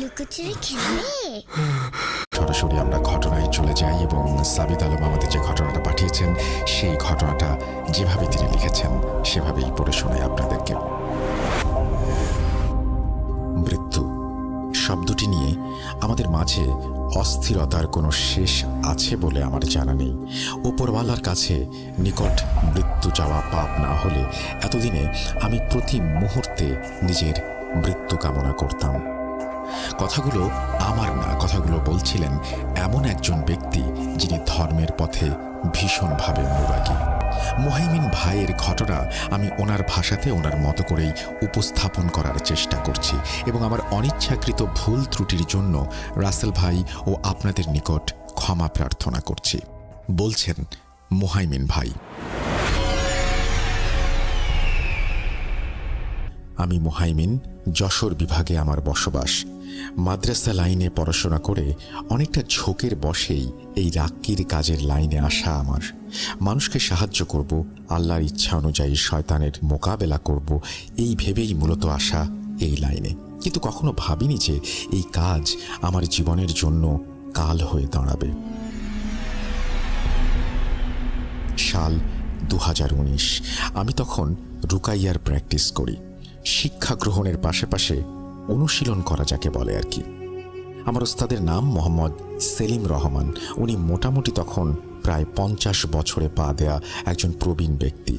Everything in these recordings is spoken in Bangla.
লুকোচুরি খেলবে? সরাসরি আমরা ঘটনায় চলে যাই এবং সাবিত আলম আমাদের যে ঘটনাটা পাঠিয়েছেন সেই ঘটনাটা যেভাবে তিনি লিখেছেন সেভাবেই পড়ে শোনাই আপনাদেরকে। মৃত্যু শব্দটি নিয়ে আমাদের মাঝে অস্থিরতার কোনো শেষ আছে বলে আমার জানা নেই। উপরওয়ালার কাছে নিকট মৃত্যু যাওয়া পাপ না হলে এতদিনে আমি প্রতি মুহূর্তে নিজের মৃত্যু কামনা করতাম। কথাগুলো আমার না, কথাগুলো বলছিলেন এমন একজন ব্যক্তি যিনি ধর্মের পথে ভীষণভাবে অনুরাগী। মুহাইমিন ভাইয়ের ঘটনা আমি ওনার ভাষাতে ওনার মতো করেই উপস্থাপন করার চেষ্টা করছি এবং আমার অনিচ্ছাকৃত ভুল ত্রুটির জন্য রাসেল ভাই ও আপনাদের নিকট ক্ষমা প্রার্থনা করছি। বলছেন মুহাইমিন ভাই, আমি মুহাইমিন, যশোর বিভাগে আমার বসবাস। মাদ্রাসা লাইনে পড়াশোনা করে অনেকটা ঝোঁকের বশেই এই রাক্কির কাজের লাইনে আসা আমার। মানুষকে সাহায্য করব, আল্লাহর ইচ্ছা অনুযায়ী শয়তানের মোকাবেলা করব, এই ভেবেই মূলত আসা এই লাইনে। কিন্তু কখনো ভাবিনি যে এই কাজ আমার জীবনের জন্য কাল হয়ে দাঁড়াবে। সাল 2019। আমি তখন রুকাইয়ার প্র্যাকটিস করি। শিক্ষা গ্রহণের পাশে অনুশীলন করা যাকে বলে আর কি। আমার ওস্তাদের নাম মোহাম্মদ সেলিম রহমান। উনি মোটামুটি তখন প্রায় 50 বছরে পা দেয়া একজন প্রবীণ ব্যক্তি।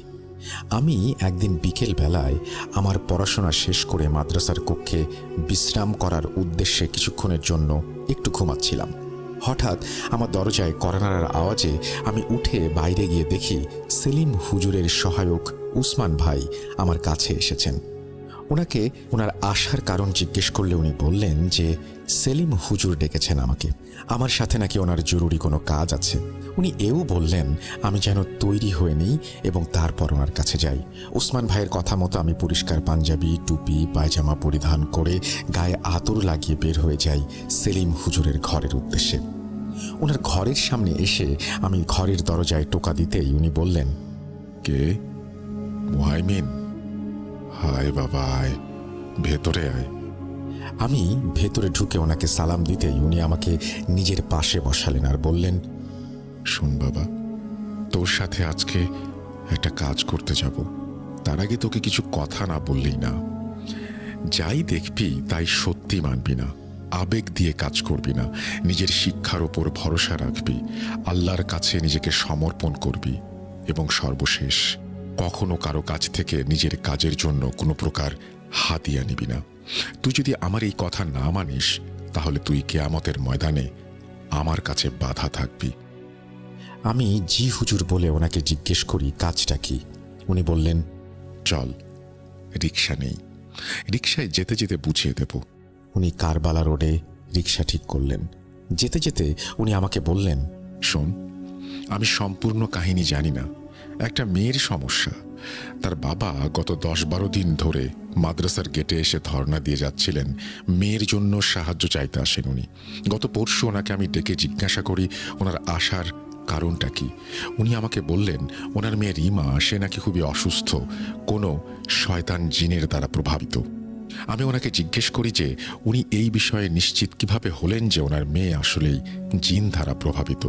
আমি একদিন বিকেল বেলায় আমার পড়াশোনা শেষ করে মাদ্রাসার কক্ষে বিশ্রাম করার উদ্দেশ্যে কিছুক্ষণের জন্য একটু ঘুমাচ্ছিলাম। হঠাৎ আমার দরজায় কড়া নাড়ার আওয়াজে আমি উঠে বাইরে গিয়ে দেখি সেলিম হুজুরের সহায়ক উসমান ভাই আমার কাছে এসেছেন। ওনাকে ওনার আসার কারণ জিজ্ঞেস করলে উনি বললেন যে সেলিম হুজুর ডেকেছেন আমাকে, আমার সাথে নাকি ওনার জরুরি কোনো কাজ আছে। উনি এও বললেন আমি যেন তৈরি হয়ে নিই এবং তারপর ওনার কাছে যাই। উসমান ভাইয়ের কথা মতো আমি পরিষ্কার পাঞ্জাবি, টুপি, পায়জামা পরিধান করে গায়ে আতর লাগিয়ে বের হয়ে যাই সেলিম হুজুরের ঘরের উদ্দেশ্যে। ওনার ঘরের সামনে এসে আমি ঘরের দরজায় টোকা দিতেই উনি বললেন, কে? মুহাইমিন? হায় বাবা, আয় ভেতরে আয়। আমি ভেতরে ঢুকে ওনাকে সালাম দিতেই উনি আমাকে নিজের পাশে বসালেন আর বললেন, শোন বাবা, তোর সাথে আজকে একটা কাজ করতে যাব। তার আগে তোকে কিছু কথা না বললেই না। যাই দেখবি তাই সত্যি মানবি না, আবেগ দিয়ে কাজ করবি না, নিজের শিক্ষার ওপর ভরসা রাখবি, আল্লাহর কাছে নিজেকে সমর্পণ করবি এবং সর্বশেষ কখনো কারো কাছ থেকে নিজের কাজের জন্য কোনো প্রকার হাদিয়া নিবি না। তুই যদি আমার এই কথা না মানিস তাহলে তুই কিয়ামতের ময়দানে আমার কাছে বাধা থাকবি। আমি জি হুজুর বলে ওনাকে জিজ্ঞেস করি কাজটা কি। উনি বললেন, চল, রিক্সা নেই, রিক্সায় যেতে যেতে বুঝিয়ে দেব। উনি কারবালা রোডে রিক্সা ঠিক করলেন। যেতে যেতে উনি আমাকে বললেন, শোন, আমি সম্পূর্ণ কাহিনী জানি না। একটা মেয়ের সমস্যা। তার বাবা গত 10-12 দিন ধরে মাদ্রাসার গেটে এসে ধর্ণা দিয়ে যাচ্ছিলেন। মেয়ের জন্য সাহায্য চাইতে আসেন উনি। গত পরশু ওনাকে আমি ডেকে জিজ্ঞাসা করি ওনার আসার কারণটা কি। উনি আমাকে বললেন ওনার মেয়ে রিমা, সে নাকি খুবই অসুস্থ, কোনো শয়তান জিনের দ্বারা প্রভাবিত। আমি ওনাকে জিজ্ঞেস করি যে উনি এই বিষয়ে নিশ্চিত কিভাবে হলেন যে ওনার মেয়ে আসলেই জিন দ্বারা প্রভাবিত।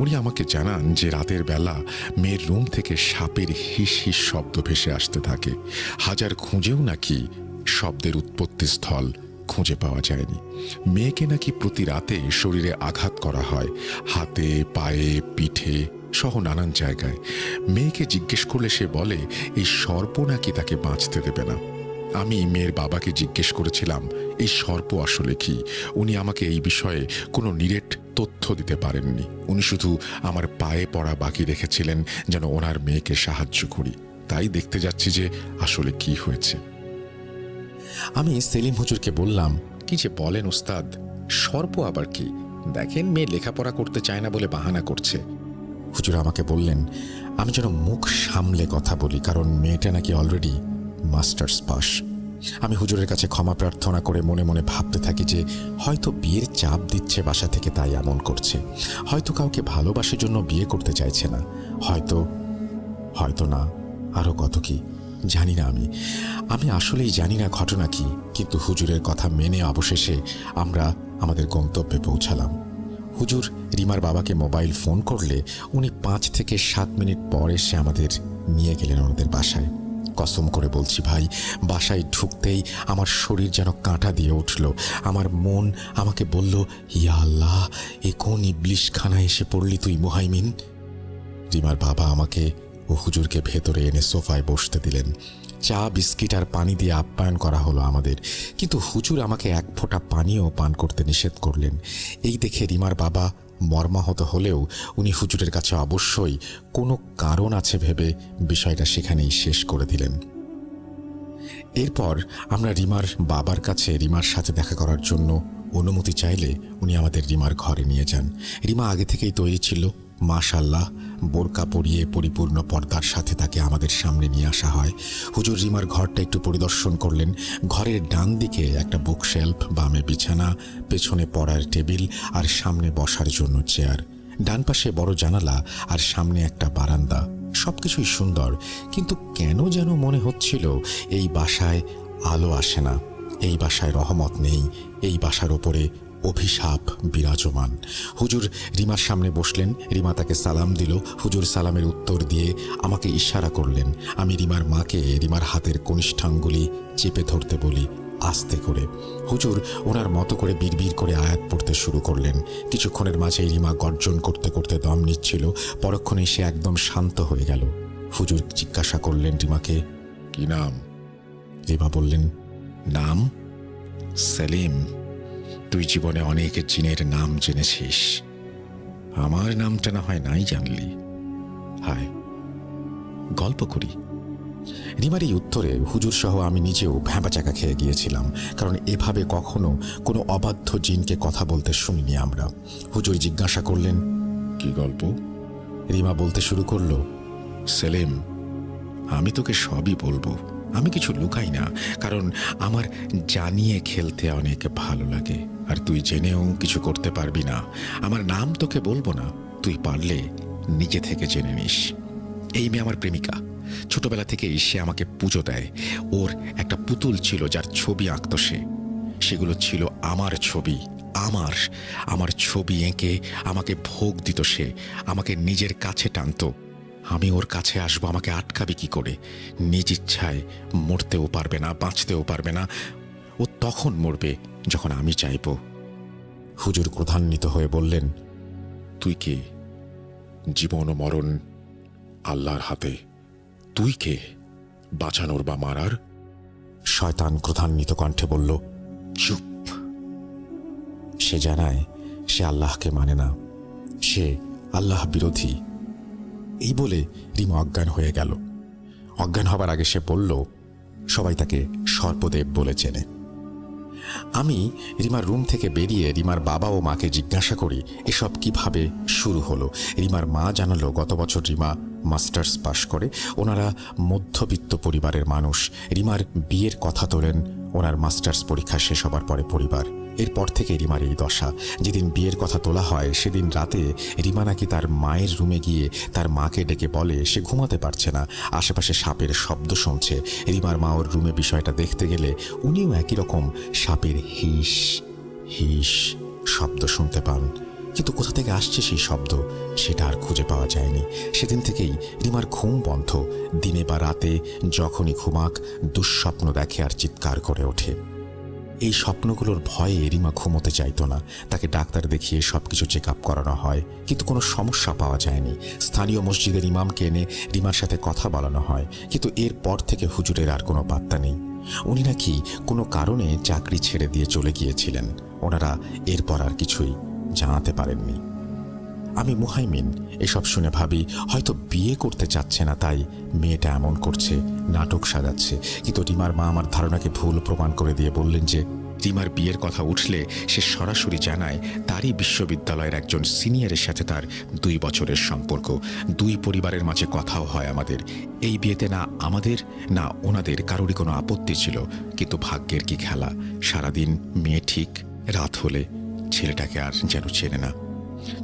উনি আমাকে জানান যে রাতের বেলা মেয়ের রুম থেকে সাপের হিস হিস শব্দ ভেসে আসতে থাকে। হাজার খুঁজেও নাকি শব্দের উৎপত্তি স্থল খুঁজে পাওয়া যায়নি। মেয়েকে নাকি প্রতি রাতে শরীরে আঘাত করা হয়, হাতে, পায়ে, পিঠে সহ নানান জায়গায়। মেয়েকে জিজ্ঞেস করলে সে বলে এই সর্প নাকি তাকে বাঁচতে দেবে না। আমি মেয়ের বাবাকে জিজ্ঞেস করেছিলাম এই সর্প আসলে কি। উনি আমাকে এই বিষয়ে কোনো নিরেট তথ্য দিতে পারেননি। উনি শুধু আমার পায়ে পড়া বাকি রেখেছিলেন যেন ওনার মেয়েকে সাহায্য করি। তাই দেখতে যাচ্ছি যে আসলে কি হয়েছে। আমি সেলিম হুজুরকে বললাম, কি যে বলেন উস্তাদ, সর্প আবার কি? দেখেন মেয়ে লেখাপড়া করতে চায় না বলে বাহানা করছে। হুজুর আমাকে বললেন আমি যেন মুখ সামলে কথা বলি, কারণ মেয়েটা নাকি অলরেডি মাস্টার্স পাস। আমি হুজুরের কাছে ক্ষমা প্রার্থনা করে মনে মনে ভাবতে থাকি যে হয়তো বিয়ের চাপ দিচ্ছে বাসা থেকে, তাই এমন করছে। হয়তো কাউকে ভালোবাসার জন্য বিয়ে করতে চাইছে না, হয়তো না, আরও কত কি। জানি না আমি আসলেই জানি না ঘটনা কি, কিন্তু হুজুরের কথা মেনে অবশেষে আমরা আমাদের গন্তব্যে পৌঁছালাম। হুজুর রিমার বাবাকে মোবাইল ফোন করলে উনি 5 থেকে 7 মিনিট পর এসে আমাদের নিয়ে গেলেন ওনাদের বাসায়। কসম করে বলছি ভাই, বাসায় ঢুকতেই আমার শরীর যেন কাঁটা দিয়ে উঠল। আমার মন আমাকে বলল, ইয়া আল্লাহ, এ কোন ইবলিশখানায় এসে পড়লি তুই মুহাইমিন। রিমার বাবা আমাকে ও হুজুরকে ভেতরে এনে সোফায় বসতে দিলেন। চা বিস্কিট আর পানি দিয়ে আপ্যায়ন করা হলো আমাদের, কিন্তু হুজুর আমাকে এক ফোঁটা পানিও পান করতে নিষেধ করলেন। এই দেখে রিমার বাবা মর্মাহত হলেও উনি হুজুরের কাছে অবশ্যই কোনো কারণ আছে ভেবে বিষয়টা সেখানেই শেষ করে দিলেন। এরপর আমরা রিমার বাবার কাছে রিমার সাথে দেখা করার জন্য অনুমতি চাইলে উনি আমাদের রিমার ঘরে নিয়ে যান। রিমা আগে থেকেই তৈরি ছিল, মাশাআল্লাহ। বোরকা পরিয়ে পরিপূর্ণ পর্দার সাথে তাকে আমাদের সামনে নিয়ে আসা হয়। হুজুর রিমার ঘরটা একটু পরিদর্শন করলেন। ঘরের ডান দিকে একটা বুকশেলফ, বামে বিছানা, পেছনে পড়ার টেবিল আর সামনে বসার জন্য চেয়ার। ডান পাশে বড় জানালা আর সামনে একটা বারান্দা। সবকিছুই সুন্দর, কিন্তু কেন যেন মনে হচ্ছিল এই বাসায় আলো আসে না, এই বাসায় রহমত নেই, এই বাসার ওপরে অভিশাপ বিরাজমান। হুজুর রিমার সামনে বসলেন। রিমা তাকে সালাম দিল। হুজুর সালামের উত্তর দিয়ে আমাকে ইশারা করলেন। আমি রিমার মাকে রিমার হাতের কনিষ্ঠাঙ্গুলি চেপে ধরতে বলি আস্তে করে। হুজুর ওনার মতো করে বিড়বিড় করে আয়াত পড়তে শুরু করলেন। কিছুক্ষণের মাঝেই রিমা গর্জন করতে করতে দম নিচ্ছিল। পরক্ষণেই সে একদম শান্ত হয়ে গেল। হুজুর জিজ্ঞাসা করলেন রিমাকে, কি নাম? রিমা বললেন, নাম সেলিম। তুই জীবনে অনেক জিনের নাম জেনেছিস, আমার নামটা না হয় নাই জানলি। হায়, গল্প করি। রিমার এই উত্তরে হুজুর সহ আমি নিজেও ভ্যাঁপাচাকা খেয়ে গিয়েছিলাম, কারণ এভাবে কখনো কোনো অবাধ্য জিনকে কথা বলতে শুনিনি আমরা। হুজুর জিজ্ঞাসা করলেন, কি গল্প? রিমা বলতে শুরু করলো, সেলিম, আমি তোকে সবই বলবো, আমি কিছু লুকাই না, কারণ আমার জানিয়ে খেলতে অনেক ভালো লাগে। আর তুই জেনেও কিছু করতে পারবি না। আমার নাম তোকে বলবো না, তুই পারলে নিজে থেকে জেনে নিস। এই মেয়ে আমার প্রেমিকা। ছোটবেলা থেকেই সে আমাকে পুজো দেয়। ওর একটা পুতুল ছিল যার ছবি আঁকত সে। সেগুলো ছিল আমার ছবি, আমার ছবি এঁকে আমাকে ভোগ দিত সে, আমাকে নিজের কাছে টানত। আমি ওর কাছে আসবো, আমাকে আটকাবে কি করে? নিজ ইচ্ছায় মরতেও পারবে না, বাঁচতেও পারবে না। ও তখন মরবে যখন আমি চাইব। হুজুর ক্রোধান্বিত হয়ে বললেন, তুই কে? জীবন ও মরণ আল্লাহর হাতে। তুই কে বাঁচানোর বা মারার? শয়তান ক্রোধান্বিত কণ্ঠে বলল, চুপ। সে জানায় সে আল্লাহকে মানে না, সে আল্লাহ বিরোধী। এই বলে রিমা অজ্ঞান হয়ে গেল। অজ্ঞান হবার আগে সে বলল, সবাই তাকে সর্পদেব বলে চেনে। আমি রিমার রুম থেকে বেরিয়ে রিমার বাবা ও মাকে জিজ্ঞাসা করি এসব কিভাবে শুরু হলো। রিমার মা জানালো, গত বছর রিমা মাস্টার্স পাশ করে। ওনারা মধ্যবিত্ত পরিবারের মানুষ। রিমার বিয়ের কথা তোলেন ওনার মাস্টার্স পরীক্ষা শেষ হবার পরে পরিবার। এরপর থেকে রিমার এই দশা। যেদিন বিয়ের কথা তোলা হয় সেদিন রাতে রিমা নাকি তার মায়ের রুমে গিয়ে তার মাকে ডেকে বলে সে ঘুমাতে পারছে না, আশেপাশে সাপের শব্দ শুনছে। রিমার মা ওর রুমে বিষয়টা দেখতে গেলে উনিও একই রকম সাপের হিস হিস শব্দ শুনতে পান, কিন্তু কোথা থেকে আসছে সেই শব্দ সেটা আর খুঁজে পাওয়া যায়নি। সেদিন থেকেই রিমার ঘুম বন্ধ। দিনে বা রাতে যখনই ঘুমাক দুঃস্বপ্ন দেখে আর চিৎকার করে ওঠে। এই স্বপ্নগুলোর ভয়ে রিমা ঘুমোতে চাইত না। তাকে ডাক্তার দেখিয়ে সবকিছু চেক আপ করানো হয়, কিন্তু কোনো সমস্যা পাওয়া যায়নি। স্থানীয় মসজিদের ইমামকে এনে রিমার সাথে কথা বলানো হয়, কিন্তু এরপর থেকে হুজুরের আর কোনো পাত্তা নেই। উনি নাকি কোনো কারণে চাকরি ছেড়ে দিয়ে চলে গিয়েছিলেন। ওনারা এরপর আর কিছুই জানাতে পারেননি। আমি মুহাইমিন এসব শুনে ভাবি হয়তো বিয়ে করতে চাচ্ছে না, তাই মেয়েটা এমন করছে, নাটক সাজাচ্ছে। কিন্তু রিমার মা আমার ধারণাকে ভুল প্রমাণ করে দিয়ে বললেন যে রিমার বিয়ের কথা উঠলে সে সরাসরি জানায় তারই বিশ্ববিদ্যালয়ের একজন সিনিয়রের সাথে তার 2 বছরের সম্পর্ক। 2 পরিবারের মাঝে কথাও হয় আমাদের। এই বিয়েতে না আমাদের না ওনাদের কারোরই কোনো আপত্তি ছিল, কিন্তু ভাগ্যের কি খেলা, সারাদিন মেয়ে ঠিক, রাত হলে ছেলেটাকে আর যেন চেনে না।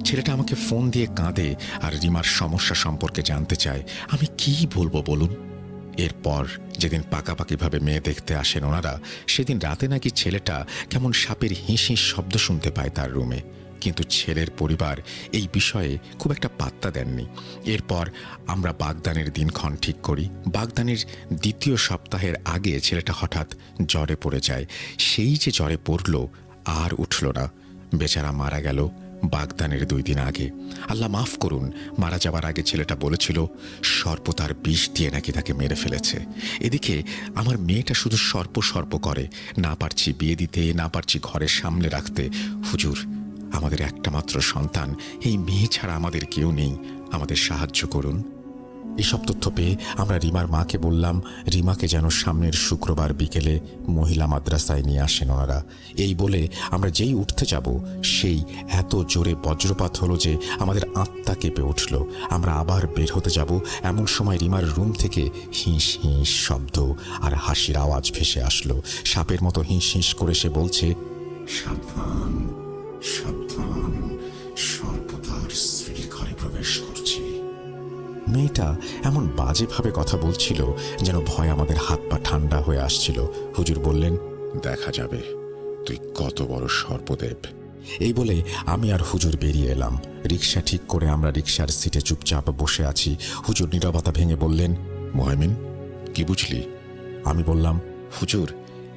ছেলেটা আমাকে ফোন দিয়ে কাঁদে আর রিমার সমস্যা সম্পর্কে জানতে চায়। আমি কি বলবো বলুন? এরপর যেদিন পাকাপাকিভাবে মেয়ে দেখতে আসেন ওনারা, সেদিন রাতে নাকি ছেলেটা কেমন সাপের হিঁস হিঁস শব্দ শুনতে পায় তার রুমে, কিন্তু ছেলের পরিবার এই বিষয়ে খুব একটা পাত্তা দেননি। এরপর আমরা বাগদানের দিনক্ষণ ঠিক করি। বাগদানের দ্বিতীয় সপ্তাহের আগে ছেলেটা হঠাৎ জ্বরে পড়ে যায়। সেই যে জ্বরে পড়ল আর উঠল না, বেচারা মারা গেল বাগদানের 2 দিন আগে। আল্লাহ মাফ করুন, মারা যাওয়ার আগে ছেলেটা বলেছিল সর্প তার বিষ দিয়ে নাকি তাকে মেরে ফেলেছে। এদিকে আমার মেয়েটা শুধু সর্প সর্প করে, না পারছি বিয়ে দিতে, না পারছি ঘরে সামলে রাখতে। হুজুর, আমাদের একটা মাত্র সন্তান, এই মেয়ে ছাড়া আমাদের কেউ নেই, আমাদের সাহায্য করুন। এসব তথ্য পেয়ে আমরা রিমার মাকে বললাম রিমাকে যেন সামনের শুক্রবার বিকেলে মহিলা মাদ্রাসায় নিয়ে আসেন ওনারা। এই বলে আমরা যেই উঠতে যাব, সেই এত জোরে বজ্রপাত হলো যে আমাদের আত্মা কেঁপে উঠল। আমরা আবার বের হতে যাব, এমন সময় রিমার রুম থেকে হিঁস হিঁস শব্দ আর হাসির আওয়াজ ভেসে আসলো। সাপের মতো হিঁস হিঁস করে সে বলছে, সাবধান সাবধান, সর্প তার স্ত্রীর ঘরে প্রবেশ করছে। মেয়েটা এমন বাজেভাবে কথা বলছিল যেন ভয় আমাদের হাত পা ঠান্ডা হয়ে আসছিল। হুজুর বললেন, দেখা যাবে তুই কত বড় সর্পদেব। এই বলে আমি আর হুজুর বেরিয়ে এলাম। রিক্সা ঠিক করে আমরা রিক্সার সিটে চুপচাপ বসে আছি। হুজুর নীরবতা ভেঙে বললেন, মুহাইমিন, কি বুঝলি? আমি বললাম, হুজুর,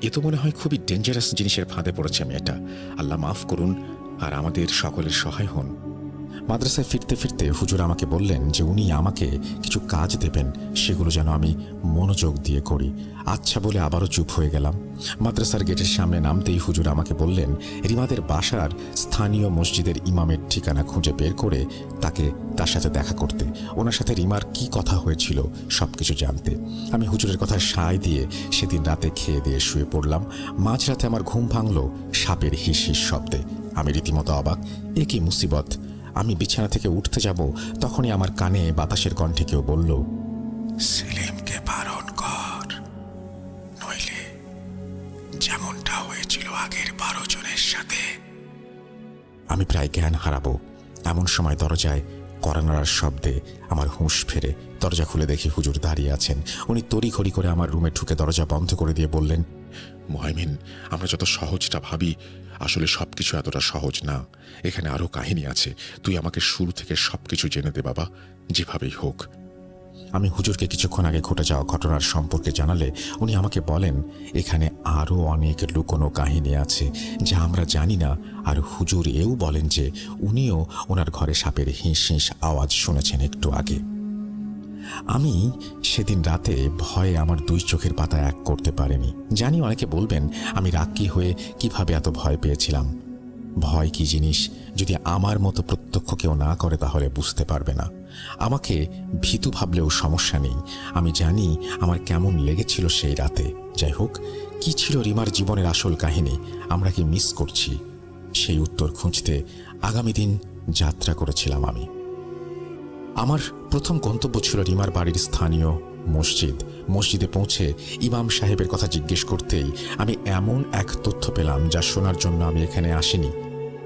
এ তো মনে হয় খুবই ডেঞ্জারাস জিনিসের ফাঁদে পড়েছে মেয়েটা। আল্লাহ মাফ করুন আর আমাদের সকলের সহায় হন। মাদ্রাসায় ফিরতে ফিরতে হুজুর আমাকে বললেন যে উনি আমাকে কিছু কাজ দেবেন, সেগুলো যেন আমি মনোযোগ দিয়ে করি। আচ্ছা বলে আবারও চুপ হয়ে গেলাম। মাদ্রাসার গেটের সামনে নামতেই হুজুর আমাকে বললেন রিমাদের বাসার স্থানীয় মসজিদের ইমামের ঠিকানা খুঁজে বের করে তার সাথে দেখা করতে, ওনার সাথে রিমার কি কথা হয়েছিল সব কিছু জানতে। আমি হুজুরের কথা সায় দিয়ে সেদিন রাতে খেয়ে দিয়ে শুয়ে পড়লাম। মাঝরাতে আমার ঘুম ভাঙল সাপের হিস হিস শব্দে। আমি রীতিমতো অবাক, এ কি মুসিবত! আমি বিছানা থেকে উঠতে যাব, তখনই আমার কানে বাতাসের কণ্ঠে কেউ বলল, সেলিমকে বারণ কর, নইলে যেমনটা হয়েছিল আগের 12 জনের সাথে। আমি প্রায় জ্ঞান হারাবো। এমন সময় দরজায় কড়া নাড়ার শব্দে আমার হুঁশ ফেরে। দরজা খুলে দেখি হুজুর দাঁড়িয়ে আছেন। উনি তড়িঘড়ি করে আমার রুমে ঢুকে দরজা বন্ধ করে দিয়ে বললেন, মুহাইমিন, আমরা যত সহজটা ভাবি আসলে সবকিছু এতটা সহজ না। এখানে আরো কাহিনী আছে। তুই আমাকে শুরু থেকে সবকিছু জেনে দে বাবা, যেভাবেই হোক। আমি হুজুরকে কিছুক্ষণ আগে ঘটে যাওয়া ঘটনার সম্পর্কে জানালে উনি আমাকে বলেন এখানে আরও অনেক লুকোনো কাহিনী আছে যা আমরা জানি না। আর হুজুর এও বলেন যে উনিও ওনার ঘরে সাপের হিঁস হিঁস আওয়াজ শুনেছেন একটু আগে। আমি সেদিন রাতে ভয়ে আমার 2 চোখের পাতা এক করতে পারিনি। জানি অনেকে বলবেন আমি রাগী হয়ে কিভাবে এত ভয় পেয়েছিলাম। ভয় কি জিনিস যদি আমার মতো প্রত্যক্ষ কেউ না করে তাহলে বুঝতে পারবে না। আমাকে ভীতু ভাবলেও সমস্যা নেই, আমি জানি আমার কেমন লেগেছিল সেই রাতে। যাই হোক, কি ছিল রিমার জীবনের আসল কাহিনী, আমরা কি মিস করছি, সেই উত্তর খুঁজতে আগামী দিন যাত্রা করেছিলাম আমি। আমার প্রথম গন্তব্য ছিল রিমার বাড়ির স্থানীয় মসজিদ। মসজিদে পৌঁছে ইমাম সাহেবের কথা জিজ্ঞেস করতেই আমি এমন এক তথ্য পেলাম যা শোনার জন্য আমি এখানে আসিনি,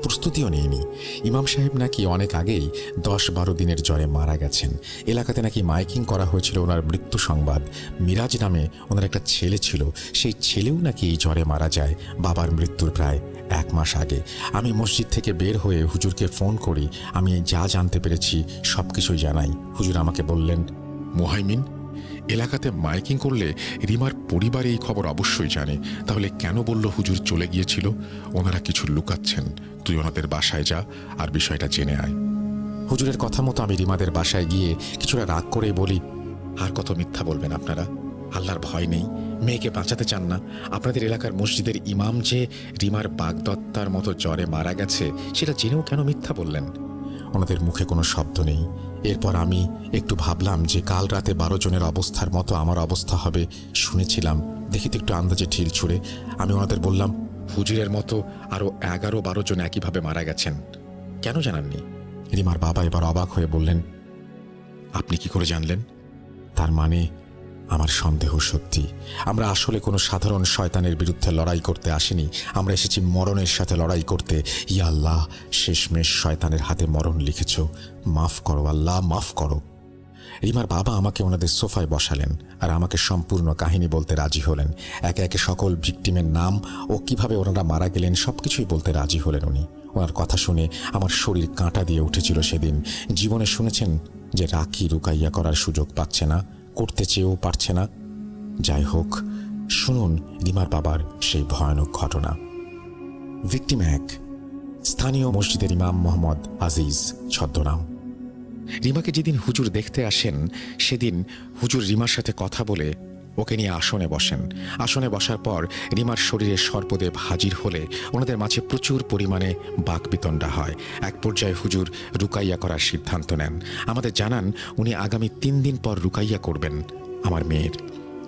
প্রস্তুতিও নিইনি। ইমাম সাহেব নাকি অনেক আগেই 10-12 দিনের জ্বরে মারা গেছেন। এলাকাতে নাকি মাইকিং করা হয়েছিল ওনার মৃত্যু সংবাদ। মিরাজ নামে ওনার একটা ছেলে ছিল, সেই ছেলেও নাকি এই জ্বরে মারা যায় বাবার মৃত্যুর প্রায় 1 মাস আগে। আমি মসজিদ থেকে বের হয়ে হুজুরকে ফোন করি। আমি যা জানতে পেরেছি সব কিছুই জানাই। হুজুর আমাকে বললেন, মুহাইমিন, এলাকাতে মাইকিং করলে রিমার পরিবার এই খবর অবশ্যই জানে, তাহলে কেন বলল হুজুর চলে গিয়েছিল? ওনারা কিছু লুকাচ্ছেন। তুই ওনাদের বাসায় যা আর বিষয়টা জেনে আয়। হুজুরের কথা মতো আমি রিমাদের বাসায় গিয়ে কিছুটা রাগ করেই বলি, আর কত মিথ্যা বলবেন আপনারা? আল্লাহর ভয় নেই? মেয়েকে বাঁচাতে চান না? আপনাদের এলাকার মসজিদের ইমাম যে রিমার বাগদত্তার মতো জ্বরে মারা গেছে সেটা জেনেও কেন মিথ্যা বললেন? ওনাদের মুখে কোনো শব্দ নেই। এরপর আমি একটু ভাবলাম যে কাল রাতে 12 জনের অবস্থার মতো আমার অবস্থা হবে শুনেছিলাম, দেখি তো একটু আন্দাজে ঢিল ছুঁড়ে। আমি ওনাদের বললাম, হুজুরের মতো আরও 11-12 জন একইভাবে মারা গেছেন, কেন জানাননি? রিমার বাবা এবার অবাক হয়ে বললেন, আপনি কি করে জানলেন? তার মানে আমার সন্দেহ সত্যি। আমরা আসলে কোনো সাধারণ শয়তানের বিরুদ্ধে লড়াই করতে আসিনি, আমরা এসেছি মরণের সাথে লড়াই করতে। ইয়া আল্লাহ, শেষমেশ শয়তানের হাতে মরণ লিখেছ, মাফ করো আল্লাহ, মাফ করো। রিমার বাবা আমাকে ওনাদের সোফায় বসালেন আর আমাকে সম্পূর্ণ কাহিনী বলতে রাজি হলেন। একে একে সকল ভিকটিমের নাম ও কিভাবে ওনারা মারা গেলেন সবকিছুই বলতে রাজি হলেন উনি। ওনার কথা শুনে আমার শরীর কাঁটা দিয়ে উঠেছিল সেদিন। জীবনে শুনেছেন যে রাকি রুকাইয়া করার সুযোগ পাচ্ছে না, করতে চেয়েও পারছে না। যাই হোক, শুনুন রিমার বাবার সেই ভয়ানক ঘটনা। ভিকটিম 1, স্থানীয় মসজিদের ইমাম মোহাম্মদ আজিজ ছদ্মনাম। রিমাকে যেদিন হুজুর দেখতে আসেন সেদিন হুজুর রিমার সাথে কথা বলে ওকে নিয়ে আসনে বসেন। আসনে বসার পর রিমার শরীরে সর্পদেব হাজির হলে ওনাদের মাঝে প্রচুর পরিমাণে বাকবিতণ্ডা হয়। এক পর্যায়ে হুজুর রুকাইয়া করার সিদ্ধান্ত নেন। আমাদের জানান উনি আগামী 3 দিন পর রুকাইয়া করবেন আমার মেয়ের।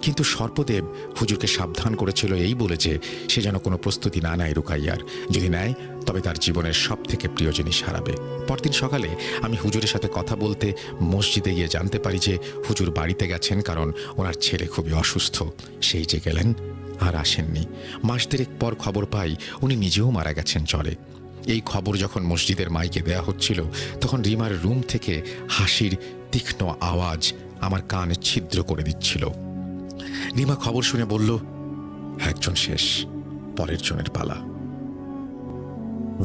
কিন্তু সর্পদেব হুজুরকে সাবধান করেছিল এই বলে যে সে যেন কোনো প্রস্তুতি না নেয় রুকাইয়ার। যদি নেয় তবে তার জীবনের সব থেকে প্রিয় জিনিস হারাবে। পরদিন সকালে আমি হুজুরের সাথে কথা বলতে মসজিদে গিয়ে জানতে পারি যে হুজুর বাড়িতে গেছেন, কারণ ওনার ছেলে খুবই অসুস্থ। সেই যে গেলেন আর আসেননি। মাস 3 পর খবর পাই উনি নিজেও মারা গেছেন চলে। এই খবর যখন মসজিদের মাইকে দেয়া হচ্ছিল তখন রিমার রুম থেকে হাসির তীক্ষ্ণ আওয়াজ আমার কান ছিদ্র করে দিচ্ছিল। রিমা খবর শুনে বলল, একজন শেষ, পরের জনের পালা।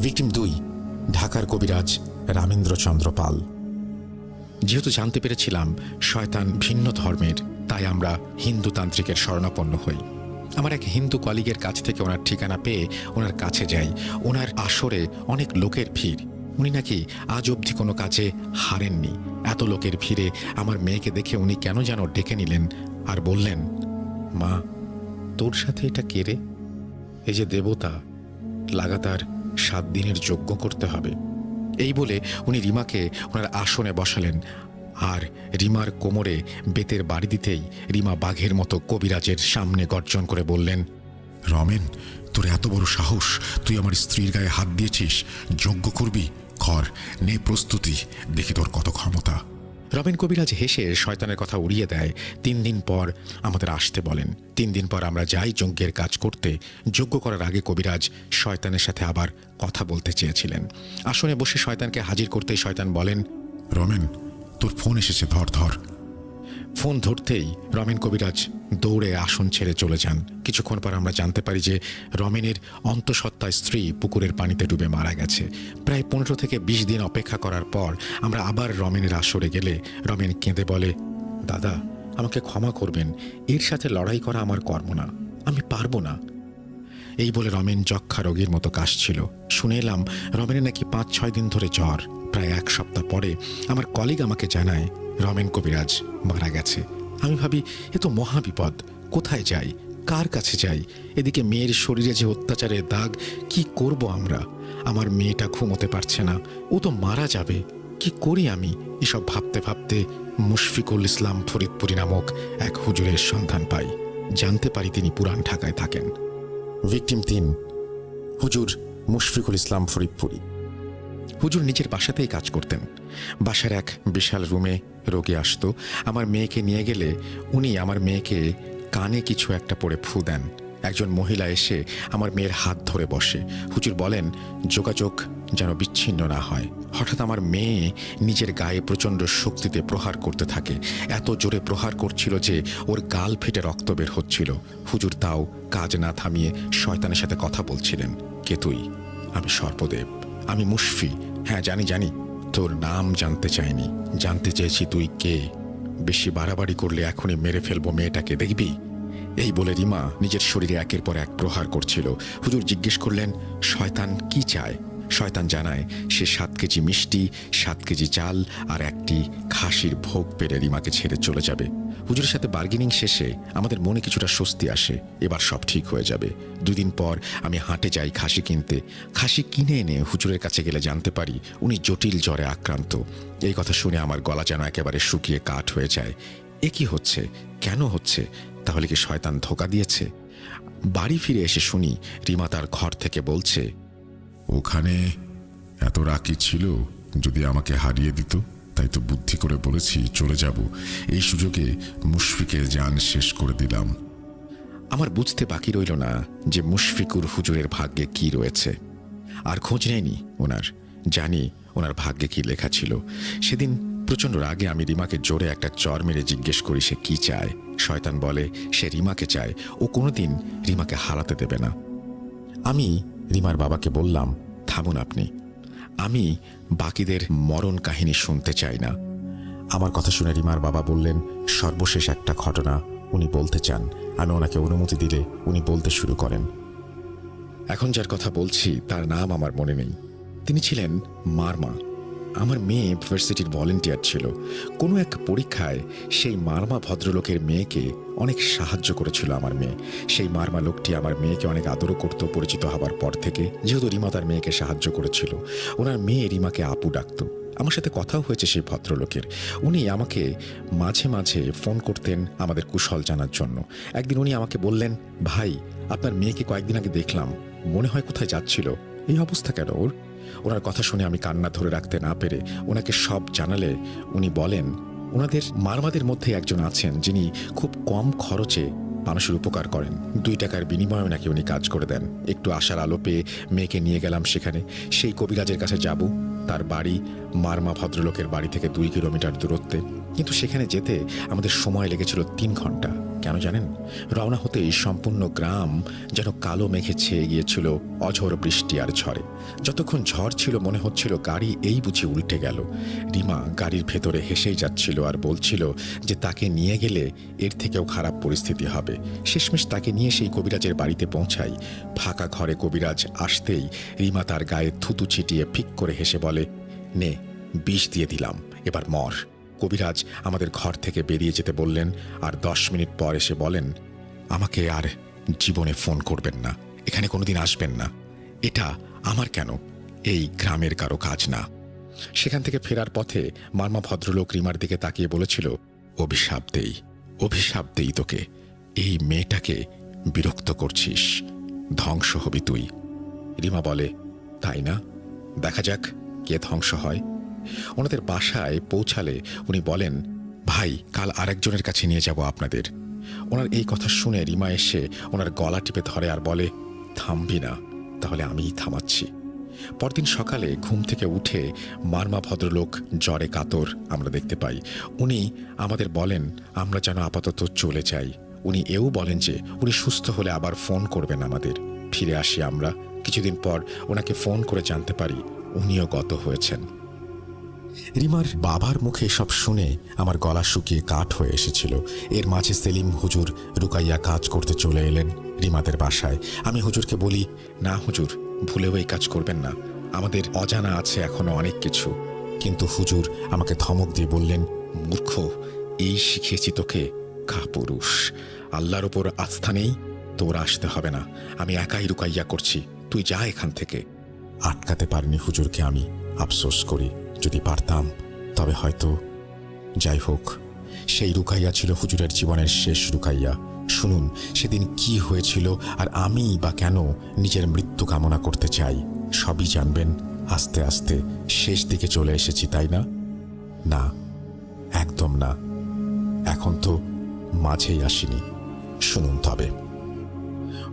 ভিকটিম 2, ঢাকার কবিরাজ রামেন্দ্রচন্দ্র পাল। যেহেতু জানতে পেরেছিলাম শয়তান ভিন্ন ধর্মের, তাই আমরা হিন্দু তান্ত্রিকের শরণাপন্ন হই। আমার এক হিন্দু কলিগের কাছ থেকে ওনার ঠিকানা পেয়ে ওনার কাছে যাই। ওনার আসরে অনেক লোকের ভিড়। উনি নাকি আজ অবধি কোনো কাজে হারেননি। এত লোকের ভিড়ে আমার মেয়েকে দেখে উনি কেন যেন ডেকে নিলেন আর বললেন, মা, তোর সাথে এটা কে রে? এই যে দেবতা, লাগাতার 7 দিনের যজ্ঞ করতে হবে। এই বলে উনি রিমাকে ওনার আসনে বসালেন আর রিমার কোমরে বেতের বাড়ি দিতেই রিমা বাঘের মতো কবিরাজের সামনে গর্জন করে বললেন, রমেন, তোর এত বড় সাহস, তুই আমার স্ত্রীর গায়ে হাত দিয়েছিস, যজ্ঞ করবি? কর, নে প্রস্তুতি, দেখি তোর কত ক্ষমতা। রমেন কবিরাজ হেসে শয়তানের কথা উড়িয়ে দেয়। 3 দিন পর আমাদের আসতে বলেন। 3 দিন পর আমরা যাই যজ্ঞের কাজ করতে। যজ্ঞ করার আগে কবিরাজ শয়তানের সাথে আবার কথা বলতে চেয়েছিলেন। আসনে বসে শয়তানকে হাজির করতেই শয়তান বলেন, রমেন, তোর ফোন এসেছে, ধর ধর। ফোন ধরতেই রমেন কবিরাজ দৌড়ে আসন ছেড়ে চলে যান। কিছুক্ষণ পর আমরা জানতে পারি যে রমেনের অন্তঃসত্ত্বা স্ত্রী পুকুরের পানিতে ডুবে মারা গেছে। প্রায় 15 থেকে 20 দিন অপেক্ষা করার পর আমরা আবার রমেনের আসরে গেলে রমেন কেঁদে বলে, দাদা, আমাকে ক্ষমা করবেন, এর সাথে লড়াই করা আমার কর্ম না, আমি পারবো না। এই বলে রমেন যক্ষা রোগীর মতো কাশছিল। শুনে এলাম রমেনের নাকি 5-6 দিন ধরে জ্বর। প্রায় 1 সপ্তাহ পরে আমার কলিগ আমাকে জানায় রমেন কবিরাজ মারা গেছে। আমি ভাবি এ তো মহাবিপদ, কোথায় যাই, কার কাছে যাই? এদিকে মেয়ের শরীরে যে অত্যাচারের দাগ, কি করব আমরা? আমার মেয়েটা ঘুমোতে পারছে না, ও তো মারা যাবে, কি করি আমি? এসব ভাবতে ভাবতে মুশফিকুল ইসলাম ফরিদপুরি নামক এক হুজুরের সন্ধান পাই। জানতে পারি তিনি পুরান ঢাকায় থাকেন। ভিকটিম 3, হুজুর মুশফিকুল ইসলাম ফরিদপুরি। হুজুর নিজের বাসাতেই কাজ করতেন। বাসার এক বিশাল রুমে রোগী আসতো। আমার মেয়েকে নিয়ে গেলে উনি আমার মেয়েকে কানে কিছু একটা পরে ফু দেন। একজন মহিলা এসে আমার মেয়ের হাত ধরে বসে। হুজুর বলেন যোগাযোগ যেন বিচ্ছিন্ন না হয়। হঠাৎ আমার মেয়ে নিজের গায়ে প্রচণ্ড শক্তিতে প্রহার করতে থাকে। এত জোরে প্রহার করছিল যে ওর গাল ফেটে রক্ত বের হচ্ছিল। হুজুর তাও কাজ না থামিয়ে শয়তানের সাথে কথা বলছিলেন। কে তুই? আমি সর্পদেব, আমি মুশফি। হ্যাঁ জানি, তোর নাম জানতে চাইনি, জানতে চেয়েছি তুই কে। বেশি বাড়াবাড়ি করলে এখনই মেরে ফেলবো মেয়েটাকে, দেখবি? এই বলে রিমা নিজের শরীরে একের পর এক প্রহার করছিল। হুজুর জিজ্ঞেস করলেন শয়তান কি চায়। শয়তান জানায় সে 7 কেজি মিষ্টি, 7 কেজি চাল আর একটি খাসির ভোগ পেরে রিমাকে ছেড়ে চলে যাবে। হুজুরের সাথে বার্গেনিং শেষে আমাদের মনে কিছুটা স্বস্তি আসে, এবার সব ঠিক হয়ে যাবে। 2 দিন পর আমি হাটে যাই খাসি কিনতে। খাসি কিনে এনে হুজুরের কাছে গেলে জানতে পারি উনি জটিল জ্বরে আক্রান্ত। এই কথা শুনে আমার গলা যেন একেবারে শুকিয়ে কাঠ হয়ে যায়। এ কি হচ্ছে, কেন হচ্ছে? তাহলে কি শয়তান ধোঁকা দিয়েছে? বাড়ি ফিরে এসে শুনি রিমা তার ঘর থেকে বলছে, ওখানে এত রাকি ছিল, যদি আমাকে হারিয়ে দিত, তাই তো বুদ্ধি করে বলেছি চলে যাব। এই সুযোগে মুশফিকের জান শেষ করে দিলাম। আমার বুঝতে বাকি রইল না যে মুশফিকুর হুজুরের ভাগ্যে কি রয়েছে। আর খোঁজ নেয়নি ওনার। জানি ওনার ভাগ্যে কি লেখা ছিল। সেদিন প্রচণ্ড রাগে আমি রিমাকে জোরে একটা চর মেরে জিজ্ঞেস করি সে কি চায়। শয়তান বলে সে রিমাকে চায়, ও কোনোদিন রিমাকে হারাতে দেবে না। আমি রিমার বাবাকে বললাম, থামুন আপনি, আমি বাকিদের মরণ কাহিনী শুনতে চাই না। আমার কথা শুনে রিমার বাবা বললেন, সর্বশেষ একটা ঘটনা উনি বলতে চান। আমি ওনাকে অনুমতি দিলে উনি বলতে শুরু করেন। এখন যার কথা বলছি তার নাম আমার মনে নেই। তিনি ছিলেন মারমা। আমার মেয়ে ইউনিভার্সিটির ভলেন্টিয়ার ছিল। কোনো এক পরীক্ষায় সেই মারমা ভদ্রলোকের মেয়েকে অনেক সাহায্য করেছিল আমার মেয়ে। সেই মারমা লোকটি আমার মেয়েকে অনেক আদরও করত পরিচিত হবার পর থেকে, যেহেতু রিমা তার মেয়েকে সাহায্য করেছিল। ওনার মেয়ে রিমাকে আপু ডাকত। আমার সাথে কথাও হয়েছে সেই ভদ্রলোকের। উনি আমাকে মাঝে মাঝে ফোন করতেন আমাদের কুশল জানার জন্য। একদিন উনি আমাকে বললেন, ভাই, আপনার মেয়েকে কয়েকদিন আগে দেখলাম, মনে হয় কোথায় যাচ্ছিল, এই অবস্থা কেন ওর? ওনার কথা শুনে আমি কান্না ধরে রাখতে না পেরে ওনাকে সব জানালে উনি বলেন, ওনাদের মারমাদের মধ্যে একজন আছেন যিনি খুব কম খরচে মানুষের উপকার করেন। 2 টাকার বিনিময়ে নাকি উনি কাজ করে দেন। একটু আশার আলো পেয়ে মেয়েকে নিয়ে গেলাম সেখানে। সেই কবিরাজের কাছে যাব। তার বাড়ি মারমা ভদ্রলোকের বাড়ি থেকে 2 কিলোমিটার দূরত্বে, কিন্তু সেখানে যেতে আমাদের সময় লেগেছিল 3 ঘন্টা। কেন জানেন? রওনা হতেই সম্পূর্ণ গ্রাম যেন কালো মেঘে ছেয়ে গিয়েছিল অঝোর বৃষ্টি আর ঝড়ে। যতক্ষণ ঝড় ছিল মনে হচ্ছিল গাড়ি এই বুঝি উল্টে গেল। রিমা গাড়ির ভেতরে হেসেই যাচ্ছিল আর বলছিল যে তাকে নিয়ে গেলে এর থেকেও খারাপ পরিস্থিতি হবে। শেষমেশ তাকে নিয়ে সেই কবিরাজের বাড়িতে পৌঁছাই। ফাঁকা ঘরে কবিরাজ আসতেই রিমা তার গায়ে থুতু ছিটিয়ে ফিক করে হেসে বলে, নে, বিষ দিয়ে দিলাম, এবার মর। কবিরাজ আমাদের ঘর থেকে বেরিয়ে যেতে বললেন, আর 10 মিনিট পর এসে বলেন, আমাকে আর জীবনে ফোন করবেন না, এখানে কোনোদিন আসবেন না, এটা আমার কেন, এই গ্রামের কারো কাজ না। সেখান থেকে ফেরার পথে মারমা ভদ্রলোক রিমার দিকে তাকিয়ে বলেছিল, অভিশাপ দেই তোকে, এই মেয়েটাকে বিরক্ত করছিস, ধ্বংস হবি তুই। রিমা বলে, তাই না? দেখা যাক কে ধ্বংস হয়। ওনাদের বাসায় পৌঁছালে উনি বলেন, ভাই, কাল আরেকজনের কাছে নিয়ে যাব আপনাদের। ওনার এই কথা শুনে রিমা এসে ওনার গলা টিপে ধরে আর বলে, থামবি না? তাহলে আমিই থামাচ্ছি। পরদিন সকালে ঘুম থেকে উঠে মারমা ভদ্রলোক জ্বরে কাতর আমরা দেখতে পাই। উনি আমাদের বলেন আমরা যেন আপাতত চলে যাই। উনি এও বলেন যে উনি সুস্থ হলে আবার ফোন করবেন আমাদের। ফিরে আসি আমরা। কিছুদিন পর ওনাকে ফোন করে জানতে পারি উনিও গত হয়েছেন। রিমার বাবার মুখে সব শুনে আমার গলা শুকিয়ে কাঠ হয়ে এসেছিল। এর মাঝে সেলিম হুজুর রুকাইয়া কাজ করতে চলে এলেন রিমাদের বাসায়। আমি হুজুরকে বলি, না হুজুর, ভুলেও এই কাজ করবেন না, আমাদের অজানা আছে এখনো অনেক কিছু। কিন্তু হুজুর আমাকে ধমক দিয়ে বললেন, মূর্খ, এই শিখিয়েছি তোকে, কাপুরুষ, আল্লাহর ওপর আস্থা নেই, তোর আসতে হবে না, আমি একাই রুকাইয়া করছি, তুই যা এখান থেকে। আটকাতে পারিনি হুজুরকে আমি, আফসোস করি। যদি পারতাম তবে হয়তো। যাই হোক, সেই রুকাইয়া ছিল হুজুরের জীবনের শেষ রুকাইয়া। শুনুন সেদিন কি হয়েছিল আর আমি বা কেন নিজের মৃত্যু কামনা করতে চাই, সবই জানবেন আস্তে আস্তে। শেষ দিকে চলে এসেছি, তাই না? না, একদম না, এখন তো মাঝেই আসিনি। শুনুন তবে।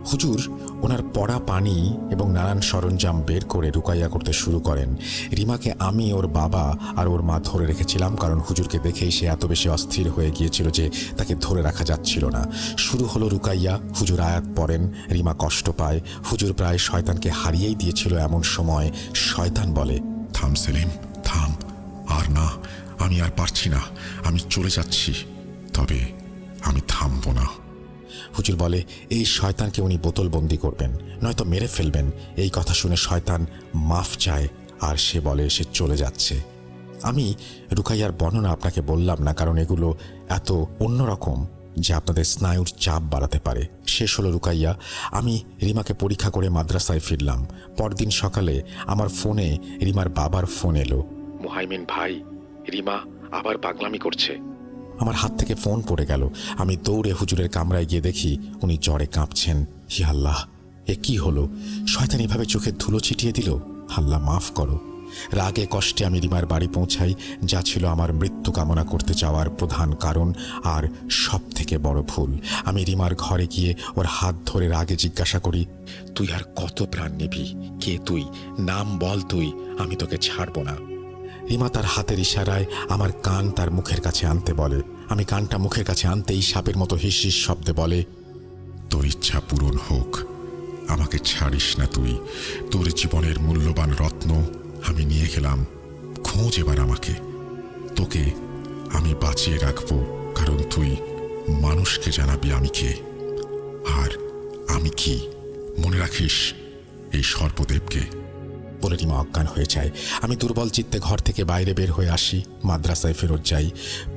হুজুর ওনার পড়া পানি এবং নানান সরঞ্জাম বের করে রুকাইয়া করতে শুরু করেন। রিমাকে আমি, ওর বাবা আর ওর মা ধরে রেখেছিলাম, কারণ হুজুরকে দেখেই সে এত বেশি অস্থির হয়ে গিয়েছিল যে তাকে ধরে রাখা যাচ্ছিল না। শুরু হলো রুকাইয়া। হুজুর আয়াত পড়েন, রিমা কষ্ট পায়। হুজুর প্রায় শয়তানকে হারিয়েই দিয়েছিল। এমন সময় শয়তান বলে, থাম সেলিম, থাম, আর না, আমি আর পারছি না, আমি চলে যাচ্ছি, তবে আমি থামবো না। হুজুর বলে, এই শয়তানকে উনি বোতলবন্দি করবেন, নয়তো মেরে ফেলবেন। এই কথা শুনে শয়তান মাফ চায় আর সে বলে সে চলে যাচ্ছে। আমি রুকাইয়ার বর্ণনা আপনাকে বললাম না, কারণ এগুলো এত অন্যরকম যে আপনাদের স্নায়ুর চাপ বাড়াতে পারে। শেষ হলো রুকাইয়া। আমি রিমাকে পরীক্ষা করে মাদ্রাসায় ফিরলাম। পরদিন সকালে আমার ফোনে রিমার বাবার ফোন এলো। মুহাইমিন ভাই, রিমা আবার পাগলামি করছে। আমার হাত থেকে ফোন পড়ে গেল। আমি দৌড়ে হুজুরের কামরায় গিয়ে দেখি উনি জ্বরে কাঁপছেন। হি আল্লাহ, এ কি হলো? শয়তান এভাবে চোখে ধুলো ছিটিয়ে দিল। আল্লাহ মাফ করো। রাগে কষ্টে আমি রিমার বাড়ি পৌঁছাই, যা ছিল আমার মৃত্যু কামনা করতে যাওয়ার প্রধান কারণ আর সব থেকে বড় ভুল। আমি রিমার ঘরে গিয়ে ওর হাত ধরে রাগে জিজ্ঞাসা করি, তুই আর কত প্রাণ নিবি? কে তুই? নাম বল তুই, আমি তোকে ছাড়ব না। রিমা তার হাতের ইশারায় আমার কান তার মুখের কাছে আনতে বলে। আমি কানটা মুখের কাছে আনতেই সাপের মতো হিস হিস শব্দে বলে, তোর ইচ্ছা পূরণ হোক, আমাকে ছাড়িস না তুই। তোর জীবনের মূল্যবান রত্ন আমি নিয়ে গেলাম, খোঁজ এবার আমাকে। তোকে আমি বাঁচিয়ে রাখবো, কারণ তুই মানুষকে জানাবি আমি কে আর আমি কি। মনে রাখিস এই সর্পদেবকে। বলে রিমা অজ্ঞান হয়ে যায়। আমি দুর্বল চিত্তে ঘর থেকে বাইরে বের হয়ে আসি, মাদ্রাসায় ফেরত যাই।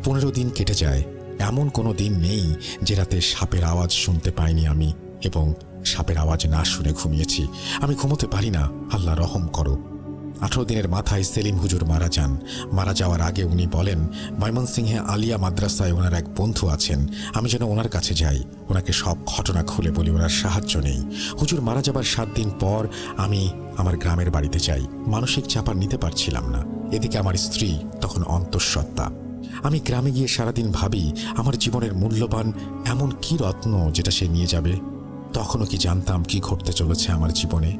15 দিন কেটে যায়। এমন কোনো দিন নেই যে রাতে সাপের আওয়াজ শুনতে পাইনি আমি, এবং সাপের আওয়াজ না শুনে ঘুমিয়েছি। আমি ঘুমোতে পারি না, আল্লাহ রহম করো। 18 দিনের মাথায় সেলিম হুজুর মারা যান। মারা যাওয়ার আগে উনি বলেন, ময়মনসিংহে আলিয়া মাদ্রাসায় ওনার এক বন্ধু আছেন, আমি যেন ওনার কাছে যাই, ওনাকে সব ঘটনা খুলে বলি, ওনার সাহায্য নেই। হুজুর মারা যাবার 7 দিন পর আমি আমার গ্রামের বাড়িতে যাই। মানসিক চাপ আর নিতে পারছিলাম না। এদিকে আমার স্ত্রী তখন অন্তঃসত্ত্বা। আমি গ্রামে গিয়ে সারাদিন ভাবি, আমার জীবনের মূল্যবান এমন কি রত্ন যেটা সে নিয়ে যাবে। তখনও কি জানতাম কি ঘটতে চলেছে আমার জীবনে।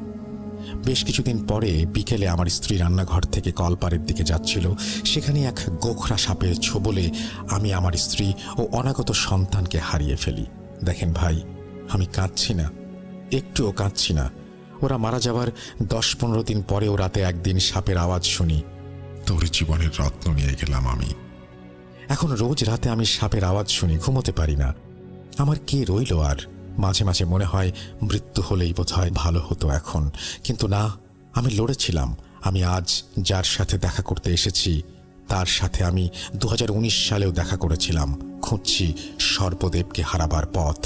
বেশ কিছুদিন পরে বিকেলে আমার স্ত্রী রান্নাঘর থেকে কলপাড়ের দিকে যাচ্ছিল। সেখানে এক গোখরা সাপের ছোবলে আমি আমার স্ত্রী ও অনাগত সন্তানকে হারিয়ে ফেলি। দেখেন ভাই, আমি কাঁদছি না, একটুও কাঁদছি না। ওরা মারা যাওয়ার 10-15 দিন পরেও রাতে একদিন সাপের আওয়াজ শুনি। তোর জীবনের রত্ন নিয়ে গেলাম আমি। এখন রোজ রাতে আমি সাপের আওয়াজ শুনি, ঘুমোতে পারি না। আমার কে রইল আর? মাঝে মাঝে মনে হয় মৃত্যু হলেই বোধহয় ভালো হতো এখন, কিন্তু না, আমি লড়েছিলাম। আমি আজ যার সাথে দেখা করতে এসেছি তার সাথে আমি 2019 সালেও দেখা করেছিলাম। খুঁজছি সর্পদেবকে হারাবার পথ।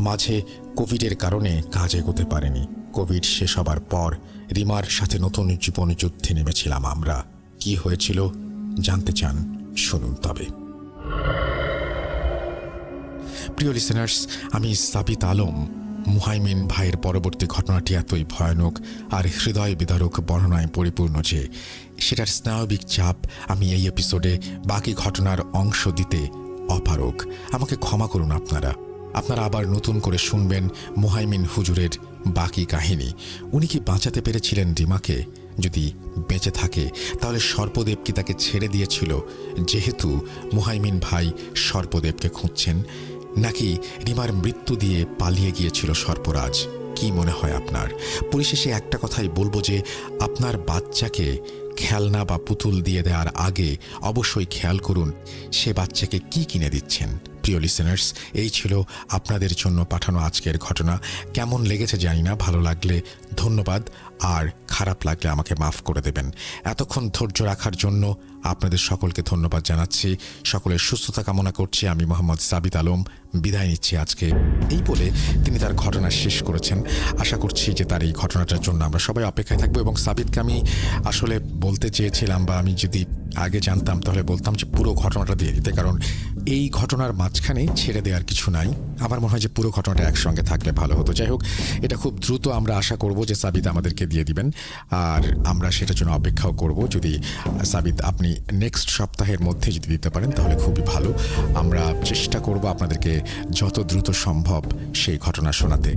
মাঝে কোভিডের কারণে কাজ এগোতে পারেনি। কোভিড শেষ হবার পর রিমার সাথে নতুন জীবন যুদ্ধে নেমেছিলাম আমরা। কি হয়েছিল জানতে চান? শুনুন তবে। প্রিয় লিসেনার্স, আমি সাবিত আলম। মুহাইমিন ভাইয়ের পরবর্তী ঘটনাটি এতই ভয়ানক আর হৃদয় বিদারক বর্ণনায় পরিপূর্ণ যে সেটার স্নায়বিক চাপ আমি এই এপিসোডে বাকি ঘটনার অংশ দিতে অপারগ। আমাকে ক্ষমা করুন আপনারা। আপনারা আবার নতুন করে শুনবেন মুহাইমিন হুজুরের বাকি কাহিনী। উনি কি বাঁচাতে পেরেছিলেন রিমাকে? যদি বেঁচে থাকে তাহলে সর্পদেব কি তাকে ছেড়ে দিয়েছিল যেহেতু মুহাইমিন ভাই সর্পদেবকে খুঁজছেন, নাকি রিমার মৃত্যু দিয়ে পালিয়ে গিয়েছিল সর্পরাজ? কি মনে হয় আপনার? পরিশেষে একটা কথাই বলবো যে আপনার বাচ্চাকে খেলনা বা পুতুল দিয়ে দেওয়ার আগে অবশ্যই খেয়াল করুন সে বাচ্চাকে কি কিনে দিচ্ছেন। প্রিয় লিসেনার্স, এই ছিল আপনাদের জন্য পাঠানো আজকের ঘটনা। কেমন লেগেছে জানি না, ভালো লাগলে ধন্যবাদ, আর খারাপ লাগলে আমাকে মাফ করে দেবেন। এতক্ষণ ধৈর্য রাখার জন্য আপনাদের সকলকে ধন্যবাদ জানাচ্ছি। সকলের সুস্থতা কামনা করছি। আমি মোহাম্মদ সাবিত আলম বিদায় নিচ্ছি আজকে। এই বলে তিনি তার ঘটনা শেষ করেছেন। আশা করছি যে তার এই ঘটনাটার জন্য আমরা সবাই অপেক্ষায় থাকবো। এবং সাবিতকে আমি আসলে বলতে চেয়েছিলাম, বা আমি যদি আগে জানতাম তাহলে বলতাম যে পুরো ঘটনাটা দিয়ে দিতে, কারণ এই ঘটনার মাঝখানে ছেড়ে দেওয়ার কিছু নাই। আমার মনে হয় যে পুরো ঘটনাটা একসঙ্গে থাকলে ভালো হতো। যাই হোক, এটা খুব দ্রুত আমরা আশা করব যে সাবিত আমাদেরকে দিয়ে দিবেন, আর আমরা সেটার জন্য অপেক্ষাও করব। যদি সাবিত আপনি নেক্সট সপ্তাহের মধ্যে যদি দিতে পারেন তাহলে খুবই ভালো। আমরা চেষ্টা করব আপনাদেরকে যত দ্রুত সম্ভব সেই ঘটনা শোনাতে।